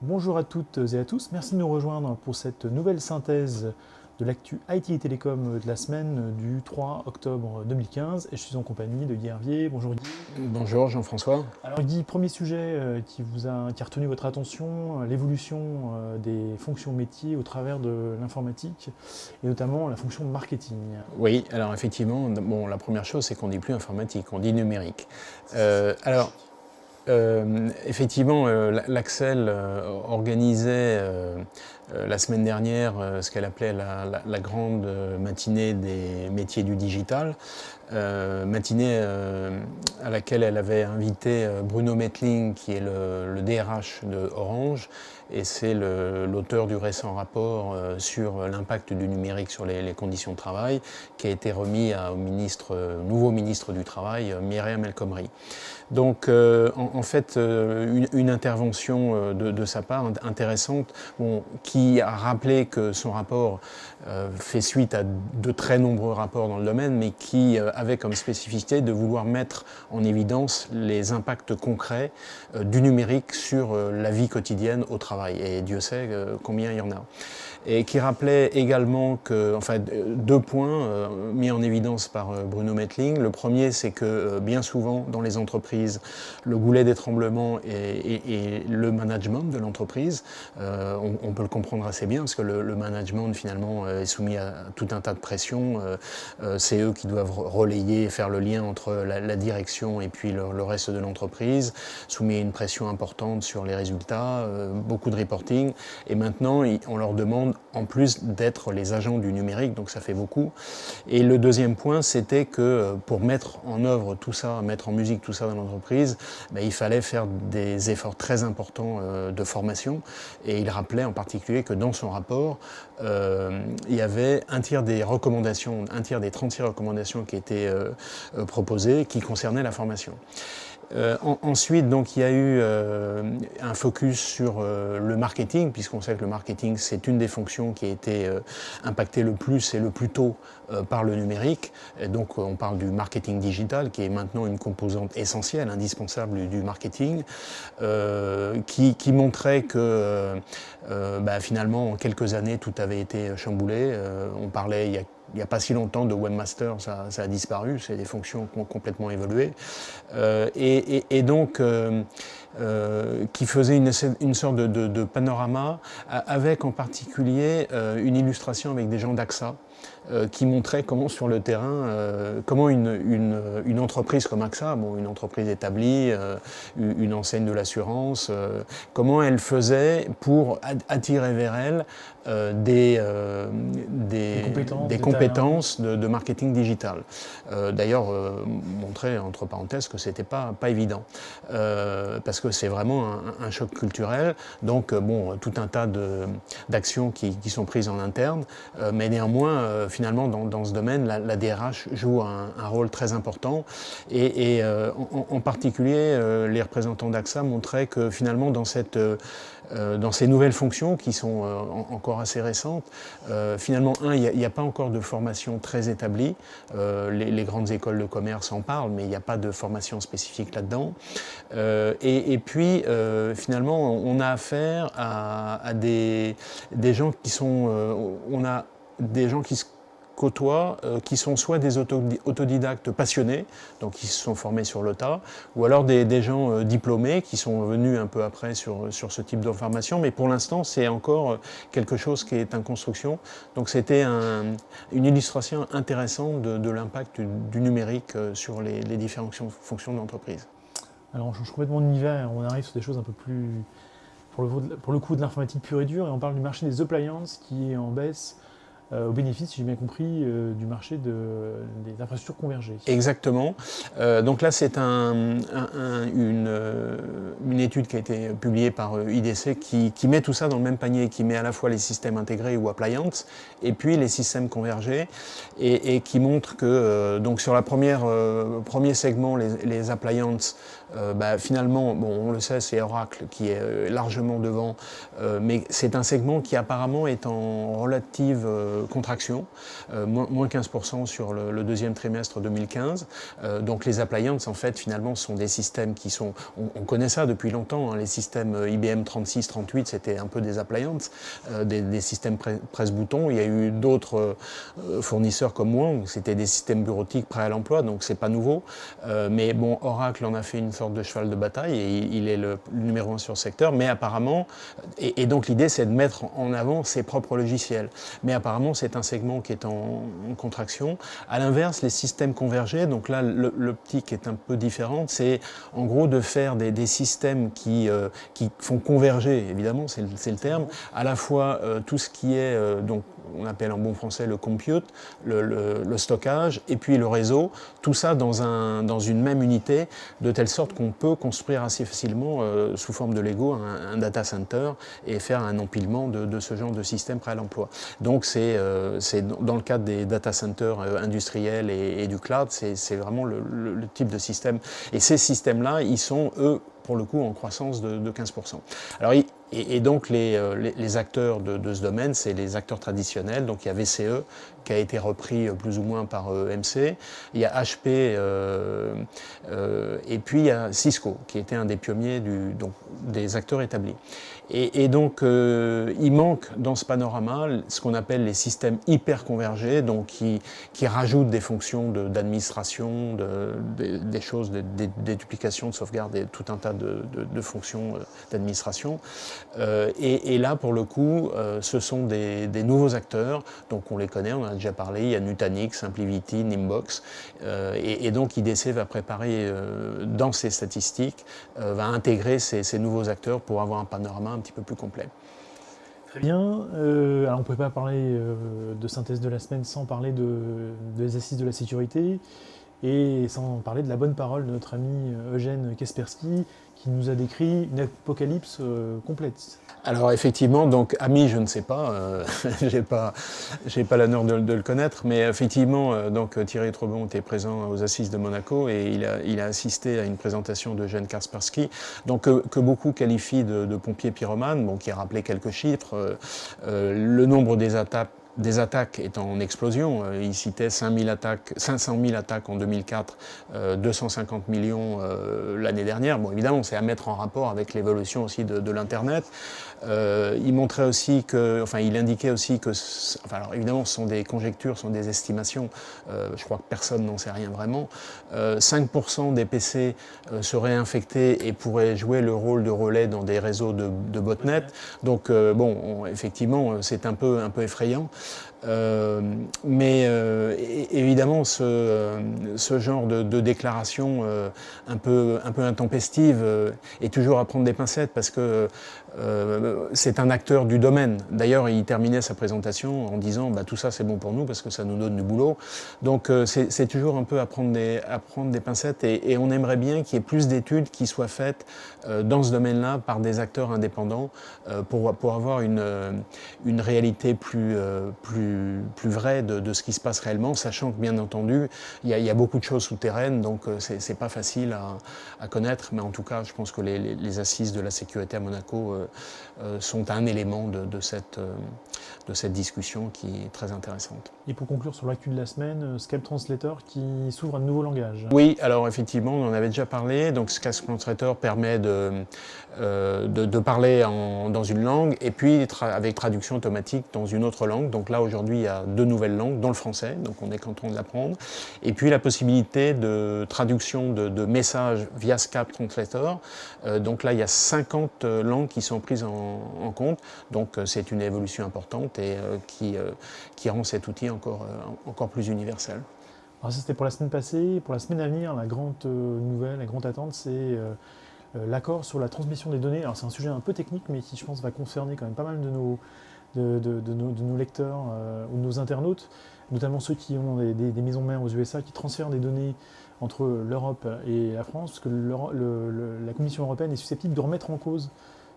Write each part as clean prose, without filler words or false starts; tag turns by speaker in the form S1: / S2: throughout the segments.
S1: Bonjour à toutes et à tous, merci de nous rejoindre pour cette nouvelle synthèse de l'actu IT et Télécom de la semaine du 3 octobre 2015 et je suis en compagnie de Guy Hervier. Bonjour Guy.
S2: Bonjour Jean-François.
S1: Alors Guy, premier sujet qui a retenu votre attention, l'évolution des fonctions métiers au travers de l'informatique et notamment la fonction de marketing.
S2: Oui, alors effectivement, bon, la première chose c'est qu'on ne dit plus informatique, on dit numérique. Effectivement, l'Axel organisait la semaine dernière ce qu'elle appelait la grande matinée des métiers du digital, matinée à laquelle elle avait invité Bruno Mettling, qui est le DRH de Orange, et c'est l'auteur du récent rapport sur l'impact du numérique sur les conditions de travail, qui a été remis au nouveau ministre du Travail, Myriam El Khomri. Donc en fait, une intervention de sa part intéressante, qui a rappelé que son rapport fait suite à de très nombreux rapports dans le domaine, mais qui avait comme spécificité de vouloir mettre en évidence les impacts concrets du numérique sur la vie quotidienne au travail. Et Dieu sait combien il y en a. Et qui rappelait également que, enfin, deux points mis en évidence par Bruno Mettling. Le premier, c'est que bien souvent dans les entreprises, le goulet d'étranglement est le management de l'entreprise. On peut le comprendre assez bien parce que le management finalement est soumis à tout un tas de pressions. C'est eux qui doivent relayer et faire le lien entre la direction et puis le reste de l'entreprise, soumis à une pression importante sur les résultats, beaucoup de reporting. Et maintenant, on leur demande en plus d'être les agents du numérique, donc ça fait beaucoup. Et le deuxième point, c'était que pour mettre en œuvre tout ça, mettre en musique tout ça dans l'entreprise, il fallait faire des efforts très importants de formation. Et il rappelait en particulier que dans son rapport, il y avait un tiers des 36 recommandations qui étaient proposées qui concernaient la formation. Ensuite, donc, il y a eu un focus sur le marketing, puisqu'on sait que le marketing, c'est une des fonctions qui a été impactée le plus et le plus tôt par le numérique. Et donc, on parle du marketing digital, qui est maintenant une composante essentielle, indispensable du marketing, qui montrait que finalement, en quelques années, tout avait été chamboulé. On parlait il n'y a pas si longtemps de webmaster, ça a disparu, c'est des fonctions qui ont complètement évolué. Et donc, qui faisait une sorte de panorama, avec en particulier une illustration avec des gens d'AXA, qui montrait comment sur le terrain, comment une entreprise comme AXA, une entreprise établie, une enseigne de l'assurance, comment elle faisait pour attirer vers elle des compétences de marketing digital. D'ailleurs, montrer entre parenthèses que c'était pas évident, parce que c'est vraiment un choc culturel. Donc tout un tas d'actions qui sont prises en interne, mais néanmoins finalement dans ce domaine la DRH joue un rôle très important et en particulier les représentants d'AXA montraient que finalement dans ces nouvelles fonctions qui sont encore assez récentes, finalement il n'y a pas encore de formation très établie. Les grandes écoles de commerce en parlent, mais il n'y a pas de formation spécifique là-dedans. Et puis finalement on a affaire à des gens qui sont... on a des gens qui se côtoient, qui sont soit des autodidactes passionnés, donc qui se sont formés sur le tas, ou alors des gens diplômés qui sont venus un peu après sur ce type de formation, mais pour l'instant c'est encore quelque chose qui est en construction. Donc c'était une illustration intéressante de l'impact du numérique sur les différentes fonctions de l'entreprise.
S1: Alors on change complètement d'univers, on arrive sur des choses un peu plus, pour le coup, de l'informatique pure et dure, et on parle du marché des appliances qui est en baisse, au bénéfice, si j'ai bien compris, du marché des infrastructures convergées.
S2: Exactement. Donc là, c'est une étude qui a été publiée par IDC qui met tout ça dans le même panier, qui met à la fois les systèmes intégrés ou appliances et puis les systèmes convergés et qui montre que donc sur la premier segment, les appliances, finalement, bon, on le sait, c'est Oracle qui est largement devant, mais c'est un segment qui apparemment est en relative contraction, moins 15% sur le deuxième trimestre 2015. Donc les appliances, en fait, finalement, sont des systèmes qui sont... On connaît ça depuis longtemps, hein, les systèmes IBM 36-38, c'était un peu des appliances, des systèmes presse-bouton. Il y a eu d'autres fournisseurs comme moi, c'était des systèmes bureautiques prêts à l'emploi, donc c'est pas nouveau. Mais bon, Oracle en a fait une sorte de cheval de bataille et il est le numéro 1 sur le secteur, mais apparemment, et donc l'idée c'est de mettre en avant ses propres logiciels. Mais apparemment c'est un segment qui est en contraction. À l'inverse, les systèmes convergés, donc là l'optique est un peu différente, c'est en gros de faire des systèmes qui font converger, évidemment c'est le terme, à la fois tout ce qui est, donc on appelle en bon français le compute, le stockage et puis le réseau, tout ça dans une même unité, de telle sorte qu'on peut construire assez facilement sous forme de Lego un data center et faire un empilement de ce genre de système prêt à l'emploi. Donc c'est dans le cadre des data centers industriels et du cloud, c'est vraiment le type de système. Et ces systèmes-là, ils sont, eux, pour le coup, en croissance de 15%. Alors, et donc les acteurs de ce domaine, c'est les acteurs traditionnels. Donc il y a VCE qui a été repris plus ou moins par EMC, il y a HP et puis il y a Cisco qui était un des pionniers donc, des acteurs établis. Et donc il manque dans ce panorama ce qu'on appelle les systèmes hyper convergés, donc qui rajoutent des fonctions d'administration, des choses, des duplications de sauvegarde, et tout un tas de fonctions d'administration. Et là, pour le coup, ce sont des nouveaux acteurs, donc on les connaît, on en a déjà parlé, il y a Nutanix, SimpliVity, Nimbox, et donc IDC va préparer dans ses statistiques, va intégrer ces nouveaux acteurs pour avoir un panorama un petit peu plus complet.
S1: Très bien. Alors on ne pouvait pas parler de synthèse de la semaine sans parler des assises de la sécurité et sans parler de la bonne parole de notre ami Eugène Kaspersky qui nous a décrit une apocalypse complète.
S2: Alors effectivement, donc ami, je ne sais pas, j'ai pas l'honneur de le connaître, mais effectivement, donc Thierry Trebon était présent aux Assises de Monaco et il a assisté à une présentation d'Eugène Kaspersky, donc que beaucoup qualifient de pompier pyromane, bon, qui a rappelé quelques chiffres, le nombre des attaques est en explosion. Il citait 500 000 attaques en 2004, 250 millions l'année dernière. Bon, évidemment, c'est à mettre en rapport avec l'évolution aussi de l'Internet. Il montrait aussi il indiquait aussi que, alors évidemment, ce sont des conjectures, ce sont des estimations. Je crois que personne n'en sait rien vraiment. 5% des PC seraient infectés et pourraient jouer le rôle de relais dans des réseaux de botnet. Donc, effectivement, c'est un peu effrayant. Mais évidemment, ce genre de déclaration un peu intempestive est toujours à prendre des pincettes parce que c'est un acteur du domaine. D'ailleurs, il terminait sa présentation en disant tout ça c'est bon pour nous parce que ça nous donne du boulot. Donc c'est toujours un peu à prendre des pincettes et on aimerait bien qu'il y ait plus d'études qui soient faites dans ce domaine-là par des acteurs indépendants pour avoir une réalité plus vraie de ce qui se passe réellement, sachant que bien entendu il y a beaucoup de choses souterraines, donc c'est pas facile à connaître, mais en tout cas je pense que les assises de la sécurité à Monaco sont un élément de cette discussion qui est très intéressante.
S1: Et pour conclure sur l'actu de la semaine, Skype Translator qui s'ouvre à de nouveaux langages.
S2: Oui, alors effectivement, on en avait déjà parlé. Donc Skype Translator permet de parler dans une langue et puis avec traduction automatique dans une autre langue. Donc là, aujourd'hui, il y a 2 nouvelles langues, dont le français, donc on est content de l'apprendre. Et puis la possibilité de traduction de messages via Skype Translator. Donc là, il y a 50 langues qui sont prises en compte. Donc c'est une évolution importante et qui rend cet outil encore plus universel.
S1: Alors ça c'était pour la semaine passée. Pour la semaine à venir, la grande nouvelle, la grande attente, c'est l'accord sur la transmission des données. Alors c'est un sujet un peu technique, mais qui je pense va concerner quand même pas mal de nos lecteurs ou de nos internautes, notamment ceux qui ont des maisons mères aux USA qui transfèrent des données entre l'Europe et la France, parce que la Commission européenne est susceptible de remettre en cause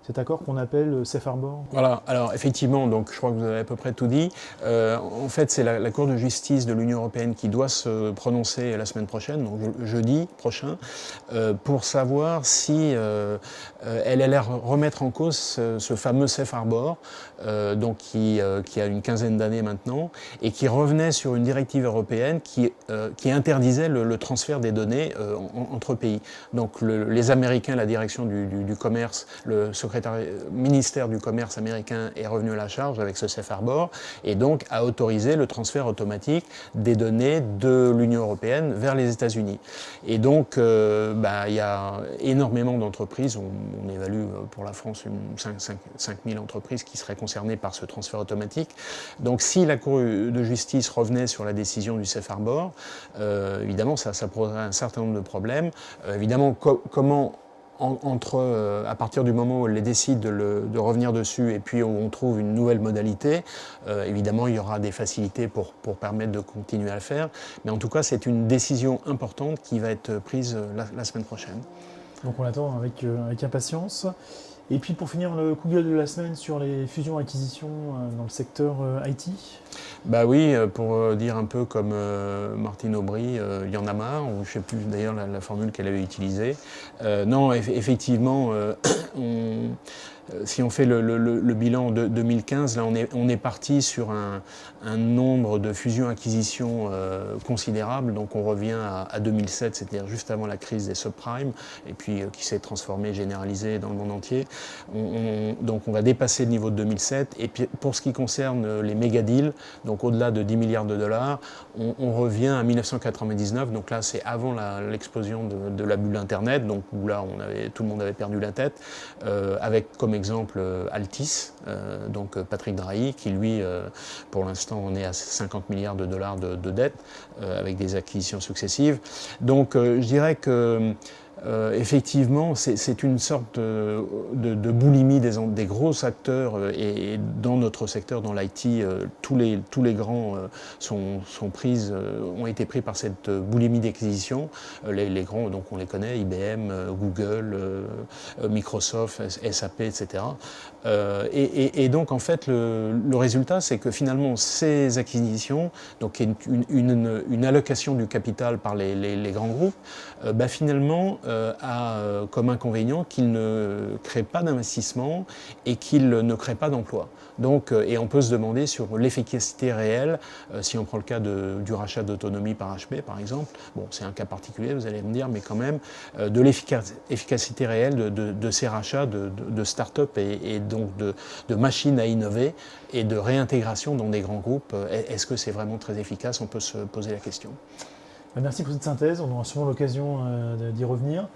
S1: cet accord qu'on appelle Safe Harbor?
S2: Voilà, alors effectivement, donc je crois que vous avez à peu près tout dit. En fait, c'est la Cour de justice de l'Union européenne qui doit se prononcer la semaine prochaine, donc jeudi prochain, pour savoir si elle allait remettre en cause ce fameux Safe Harbor, donc qui a une quinzaine d'années maintenant, et qui revenait sur une directive européenne qui interdisait le transfert des données entre pays. Donc les Américains, la direction du commerce, le ministère du commerce américain est revenu à la charge avec ce Safe Harbor et donc a autorisé le transfert automatique des données de l'Union européenne vers les États-Unis. Et donc, il y a énormément d'entreprises, on évalue pour la France 5 000 entreprises qui seraient concernées par ce transfert automatique. Donc si la Cour de justice revenait sur la décision du Safe Harbor, évidemment ça poserait un certain nombre de problèmes. Évidemment, comment à partir du moment où elle décide de revenir dessus et puis où on trouve une nouvelle modalité, évidemment il y aura des facilités pour permettre de continuer à le faire. Mais en tout cas, c'est une décision importante qui va être prise la semaine prochaine.
S1: Donc on l'attend avec impatience. Et puis pour finir, le coup de gueule de la semaine sur les fusions-acquisitions dans le secteur IT.
S2: Bah oui, pour dire un peu comme Martine Aubry, il y en a marre, ou je ne sais plus d'ailleurs la formule qu'elle avait utilisée. Non, effectivement, si on fait le bilan de 2015, là on est parti sur un nombre de fusions-acquisitions considérable. Donc on revient à 2007, c'est-à-dire juste avant la crise des subprimes, et puis qui s'est transformée, généralisée dans le monde entier. Donc on va dépasser le niveau de 2007. Et puis pour ce qui concerne les méga deals, donc au-delà de 10 milliards de dollars, on revient à 1999. Donc là c'est avant l'explosion de la bulle Internet, donc où là tout le monde avait perdu la tête, avec comme exemple Altis, donc Patrick Drahi, qui lui, pour l'instant, on est à 50 milliards de dollars de dettes, avec des acquisitions successives. Donc je dirais que effectivement, c'est une sorte de boulimie des gros acteurs et dans notre secteur, dans l'IT, tous les grands ont été pris par cette boulimie d'acquisition. Les grands, donc on les connaît, IBM, Google, Microsoft, SAP, etc. Et donc en fait, le résultat, c'est que finalement ces acquisitions, donc une allocation du capital par les grands groupes, finalement a comme inconvénient qu'il ne crée pas d'investissement et qu'il ne crée pas d'emploi. Donc, et on peut se demander sur l'efficacité réelle, si on prend le cas du rachat d'Autonomie par HP par exemple, bon c'est un cas particulier vous allez me dire, mais quand même, de l'efficacité réelle de ces rachats de start-up et donc de machines à innover et de réintégration dans des grands groupes, est-ce que c'est vraiment très efficace? On peut se poser la question.
S1: Merci pour cette synthèse, on aura sûrement l'occasion d'y revenir.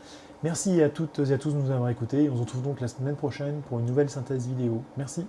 S1: Merci à toutes et à tous de nous avoir écoutés. On se retrouve donc la semaine prochaine pour une nouvelle synthèse vidéo. Merci.